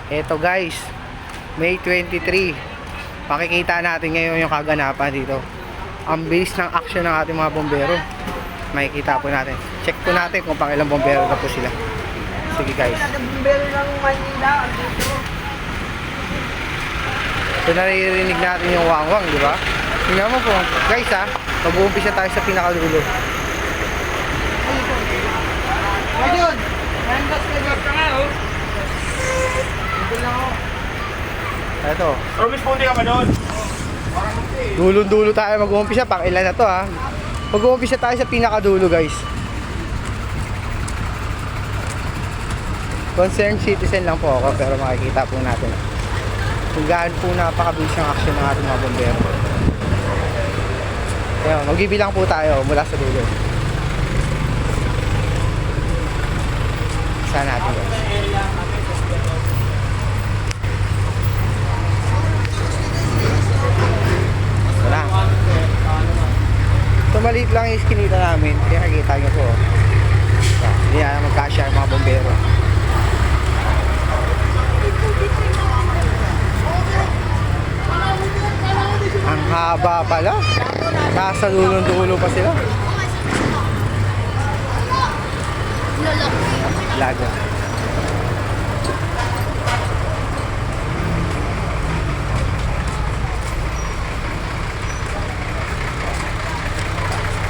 Eto guys, May 23. Makikita natin ngayon yung kaganapan dito. Ang bilis ng action ng ating mga bombero. Makikita po natin. Check po natin kung pang ilang bombero na po sila. Sige guys. Bombero ng Manila dito. So naririnig natin yung wangwang, di ba? Tingnan mo po, guys ha. Mag-uumpisa tayo sa pinakadulo. Ayun! Nandas ka nga oh. Ito lang ako. Ito. Promise po, hindi ka pa doon. Dulong-dulo tayo mag-uumpisa. Pang ilan na to ha. Mag-uumpisa tayo sa pinakadulo guys. Concerned citizen lang po ako pero makikita po natin kung gaano po napakabilis ang action ng ating mga bombero. Kaya magbibilang po tayo mula sa dulo. Saan natin guys? Wala. So maliit lang yung iskinita namin. Kaya nakikita nyo po. Hindi na magkasya ang mga bombero. Ang haba pala. Nasa dulong-dulo pa sila. Lago.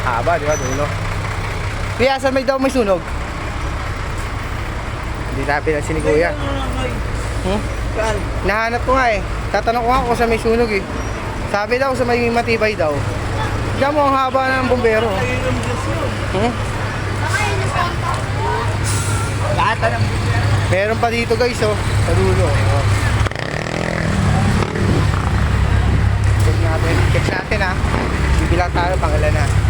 Haba, di ba? Dulo. Kaya saan may daw may sunog? Hindi tayo pinansin ni Kuya. Nahanap ko nga eh. Tatanong ko nga kung saan may sunog eh. Sabi daw sa may matibay daw. Diyan mo ang haba ng bombero. Lahat ng Meron pa dito guys oh. Sa dulo. Oh. Check natin ha. Bibilang tayo pang ilan na.